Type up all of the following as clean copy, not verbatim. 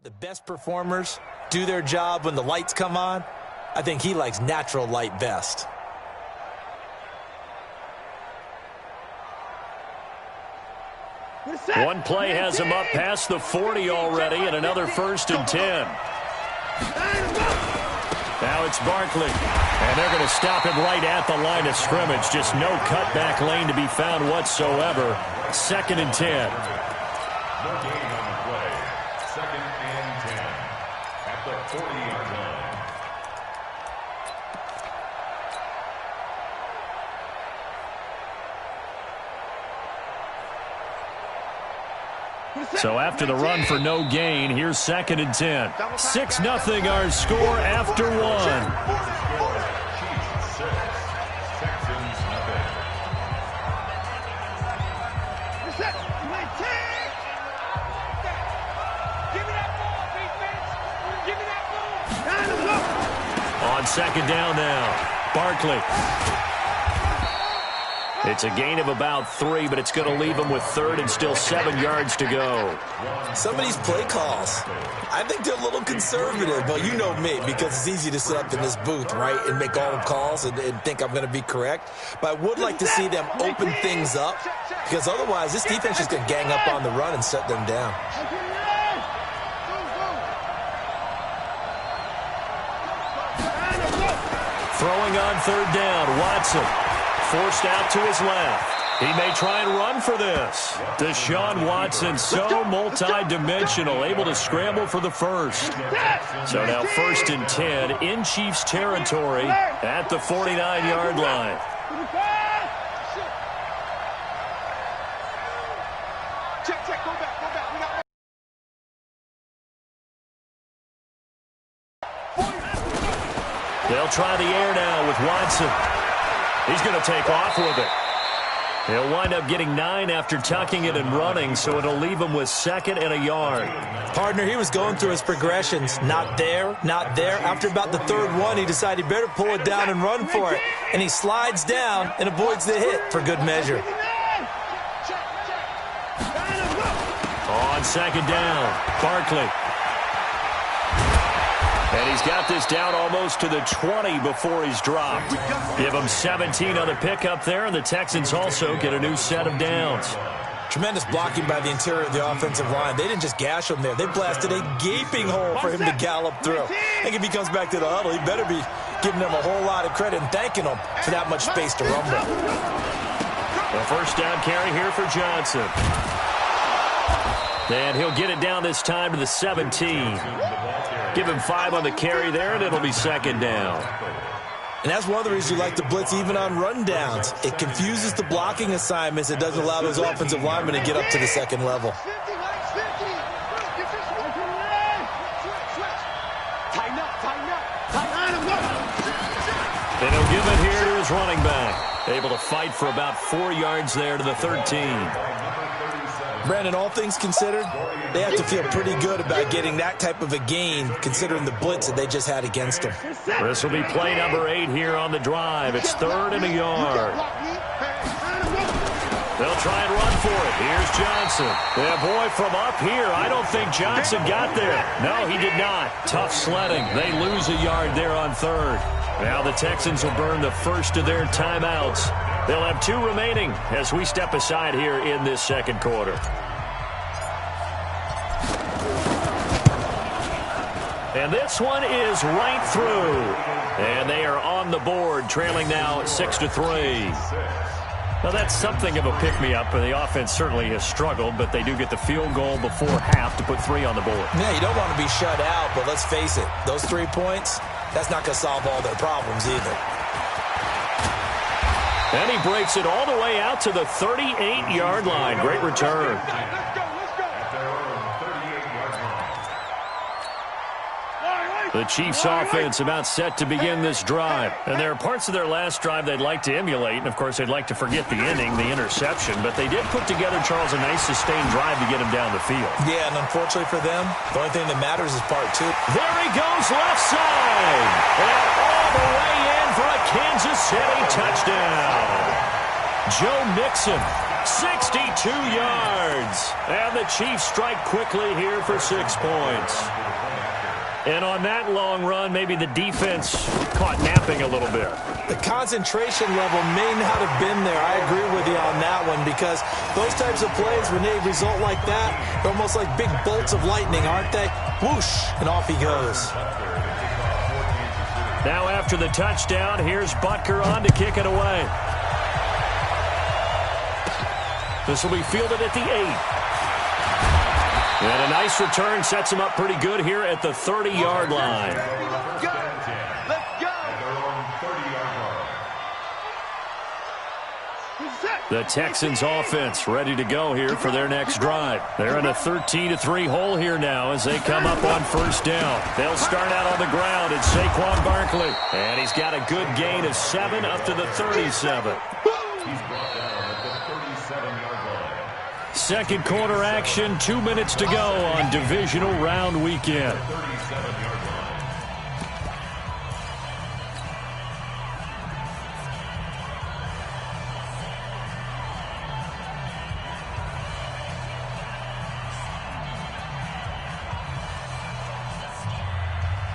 The best performers do their job when the lights come on. I think he likes natural light best. One play has him up past the 40 already, and another 1st and 10. Now it's Barkley, and they're going to stop him right at the line of scrimmage. Just no cutback lane to be found whatsoever. 2nd and 10. So after the run for no gain, here's 2nd and 10. 6-0 our score after 1. On 2nd down now, Barkley. It's a gain of about 3, but it's going to leave him with 3rd and still 7 yards to go. Some of these play calls, I think they're a little conservative. But you know me, because it's easy to sit up in this booth, right, and make all the calls and think I'm going to be correct. But I would like to see them open things up, because otherwise this defense is going to gang up on the run and shut them down. Throwing on 3rd down, Watson. Forced out to his left. He may try and run for this. Deshaun Watson, so multi-dimensional, able to scramble for the 1st. So now 1st and 10 in Chiefs territory at the 49-yard line. They'll try the air now with Watson. He's going to take off with it. He'll wind up getting 9 after tucking it and running, so it'll leave him with 2nd and a yard. Partner, he was going through his progressions. Not there, not there. After about the 3rd one, he decided he better pull it down and run for it. And he slides down and avoids the hit for good measure. On 2nd down, Barkley. And he's got this down almost to the 20 before he's dropped. Give him 17 on the pickup there, and the Texans also get a new set of downs. Tremendous blocking by the interior of the offensive line. They didn't just gash him there. They blasted a gaping hole for him to gallop through. I think if he comes back to the huddle, he better be giving them a whole lot of credit and thanking them for that much space to rumble. A 1st down carry here for Johnson. And he'll get it down this time to the 17. Give him 5 on the carry there, and it'll be 2nd down. And that's one of the reasons you like to blitz even on rundowns. It confuses the blocking assignments. It doesn't allow those offensive linemen to get up to the 2nd level. And he'll give it here to his running back. Able to fight for about 4 yards there to the 13. Brandon, all things considered, they have to feel pretty good about getting that type of a gain, considering the blitz that they just had against them. This will be play number 8 here on the drive. It's 3rd and a yard. They'll try and run for it. Here's Johnson. Yeah, boy, from up here, I don't think Johnson got there. No, he did not. Tough sledding. They lose a yard there on 3rd. Now the Texans will burn the first of their timeouts. They'll have 2 remaining as we step aside here in this 2nd quarter. And this one is right through. And they are on the board, trailing now 6-3. Well, that's something of a pick-me-up, and the offense certainly has struggled, but they do get the field goal before half to put 3 on the board. Yeah, you don't want to be shut out, but let's face it, those 3 points, that's not going to solve all their problems either. And he breaks it all the way out to the 38-yard line. Great return. The Chiefs offense about set to begin this drive. And there are parts of their last drive they'd like to emulate. And, of course, they'd like to forget the inning, the interception. But they did put together, Charles, a nice sustained drive to get him down the field. Yeah, and unfortunately for them, the only thing that matters is part 2. There he goes, left side. And all the way in for a Kansas City touchdown. Joe Mixon, 62 yards. leads. And the Chiefs strike quickly here for 6 points. And on that long run, maybe the defense caught napping a little bit. The concentration level may not have been there. I agree with you on that one, because those types of plays, when they result like that, they're almost like big bolts of lightning, aren't they? Whoosh, and off he goes. Now after the touchdown, here's Butker on to kick it away. This will be fielded at the 8. And a nice return sets him up pretty good here at the 30-yard line. Let's go. The Texans offense ready to go here for their next drive. They're in a 13-3 hole here now as they come up on first down. They'll start out on the ground. It's Saquon Barkley. And he's got a good gain of 7 up to the 37. He's brought down at the 37-yard line. Second quarter action, 2 minutes to go on divisional round weekend.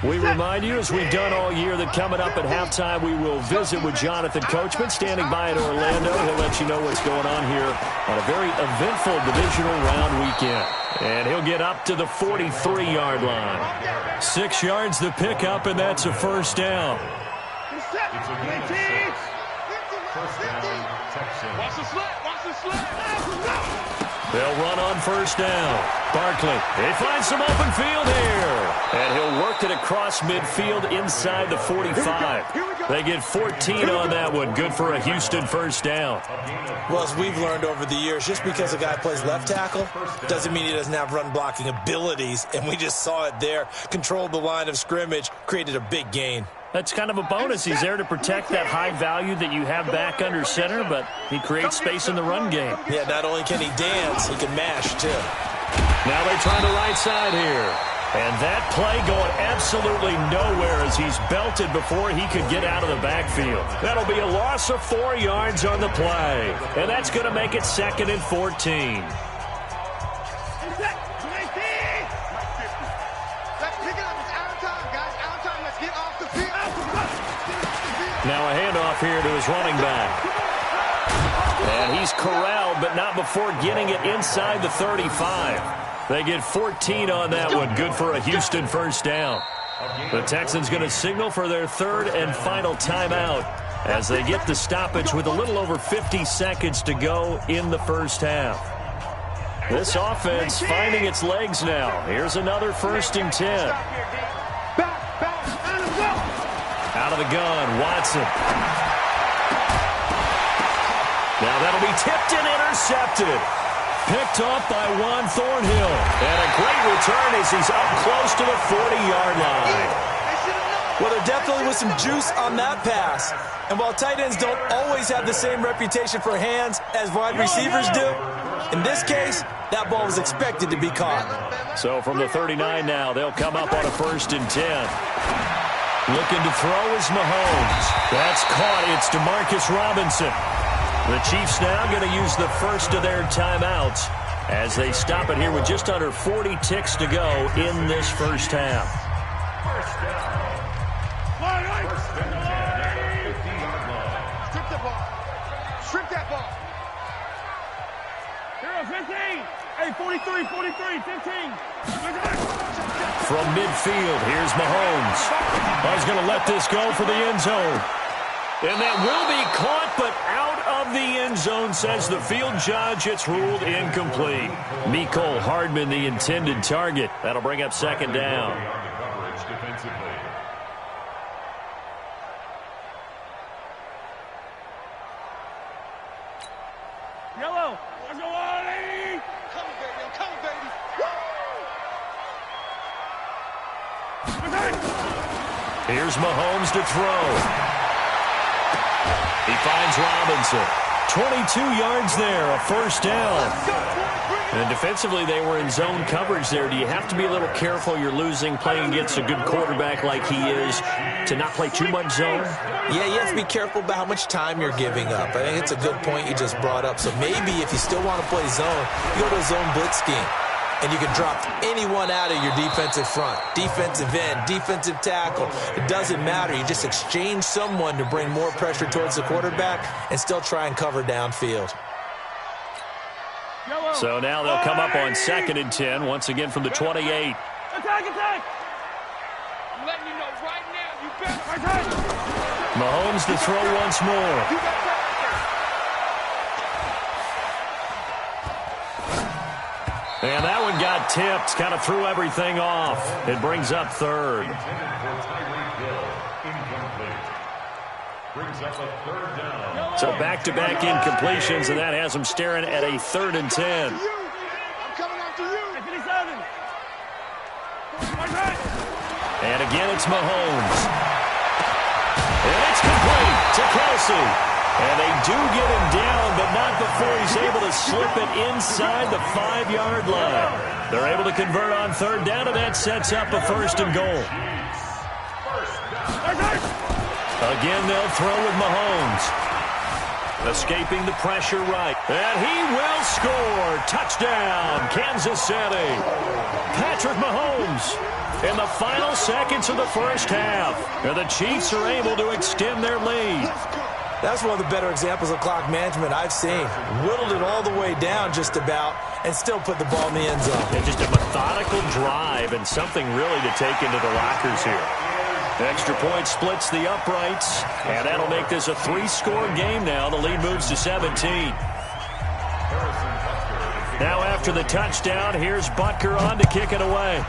We remind you, as we've done all year, that coming up at halftime, we will visit with Jonathan Coachman, standing by in Orlando. He'll let you know what's going on here on a very eventful divisional round weekend. And he'll get up to the 43-yard line. 6 yards the pickup, and that's a first down. First down, Texans. Watch the slip, watch the slip. They'll run on first down. Barkley, he finds some open field here. And he'll work it across midfield inside the 45. They get 14 on that one. Good for a Houston first down. Well, as we've learned over the years, just because a guy plays left tackle doesn't mean he doesn't have run-blocking abilities. And we just saw it there. Controlled the line of scrimmage, created a big gain. That's kind of a bonus. He's there to protect that high value that you have back under center, but he creates space in the run game. Yeah, not only can he dance, he can mash, too. Now they try the right side here. And that play going absolutely nowhere as he's belted before he could get out of the backfield. That'll be a loss of 4 yards on the play. And that's going to make it 2nd and 14. Now a handoff here to his running back. And he's corralled, but not before getting it inside the 35. They get 14 on that one. Good for a Houston first down. The Texans going to signal for their 3rd and final timeout as they get the stoppage with a little over 50 seconds to go in the first half. This offense finding its legs now. Here's another 1st and 10. Out of the gun, Watson. Now that'll be tipped and intercepted. Picked off by Juan Thornhill. And a great return as he's up close to the 40-yard line. Well, there definitely was some juice on that pass. And while tight ends don't always have the same reputation for hands as wide receivers do, in this case, that ball was expected to be caught. So from the 39 now, they'll come up on a 1st and 10. Looking to throw is Mahomes. That's caught. It's DeMarcus Robinson. The Chiefs now going to use the first of their timeouts as they stop it here with just under 40 ticks to go in this first half. First down. First and 10, 50-yard line. Strip the ball. Strip that ball. Here, 15. Hey, 43, 15. From midfield, here's Mahomes. He's going to let this go for the end zone. And that will be caught, but out of the end zone, says the field judge. It's ruled incomplete. Mecole Hardman, the intended target. That'll bring up 2nd down. Yellow. Let's go, Ollie. Come on, baby. I'm coming, baby. Here's Mahomes to throw. He finds Robinson. 22 yards there, a first down. And defensively, they were in zone coverage there. Do you have to be a little careful you're losing playing against a good quarterback like he is to not play too much zone? Yeah, you have to be careful about how much time you're giving up. I think it's a good point you just brought up. So maybe if you still want to play zone, you go to a zone blitz scheme. And you can drop anyone out of your defensive front. Defensive end, defensive tackle. It doesn't matter. You just exchange someone to bring more pressure towards the quarterback and still try and cover downfield. So now they'll come up on 2nd and 10, once again from the 28. Attack, attack! I'm letting you know right now, you better. Mahomes to throw once more. And that one got tipped, kind of threw everything off. It brings up 3rd. So back-to-back incompletions, and that has them staring at a 3rd and 10. I'm coming after you. And again, it's Mahomes. And it's complete to Kelsey. And they do get him down, but not before he's able to slip it inside the 5-yard line. They're able to convert on 3rd down, and that sets up a 1st and goal. Again, they'll throw with Mahomes. Escaping the pressure right. And he will score. Touchdown, Kansas City. Patrick Mahomes in the final seconds of the first half. And the Chiefs are able to extend their lead. That's one of the better examples of clock management I've seen. Whittled it all the way down just about and still put the ball in the end zone. And just a methodical drive and something really to take into the lockers here. Extra point splits the uprights, and that'll make this a 3-score game now. The lead moves to 17. Now after the touchdown, here's Butker on to kick it away.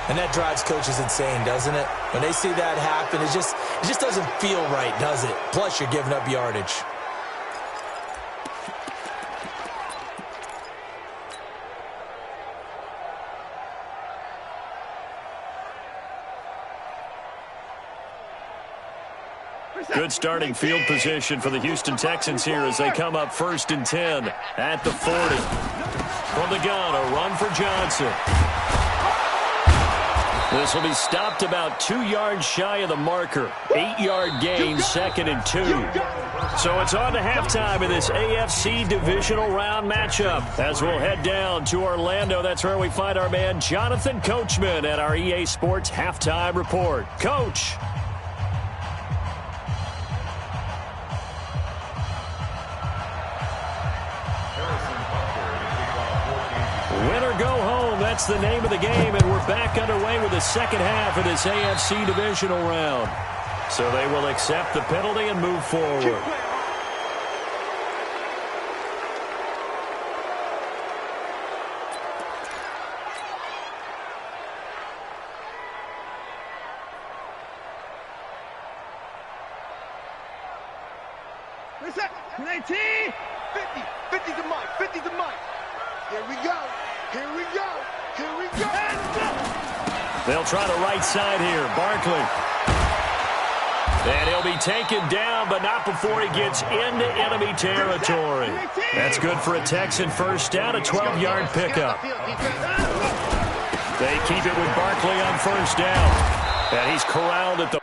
And that drives coaches insane, doesn't it? When they see that happen, it just doesn't feel right, does it? Plus, you're giving up yardage. Good starting field position for the Houston Texans here as they come up 1st and 10 at the 40. From the gun, a run for Johnson. This will be stopped about 2 yards shy of the marker. 8-yard gain, 2nd and 2. So it's on to halftime in this AFC divisional round matchup. As we'll head down to Orlando, that's where we find our man Jonathan Coachman at our EA Sports Halftime Report. Coach. Win or go home, that's the name of the game, and we're back underway with the second half of this AFC divisional round. So they will accept the penalty and move forward. Reset. 19. 50. 50 to Mike. 50 to Mike. Here we go. Here we go. Here we go. They'll try the right side here. Barkley. And he'll be taken down, but not before he gets into enemy territory. That's good for a Texan first down, a 12-yard pickup. They keep it with Barkley on first down. And he's corralled at the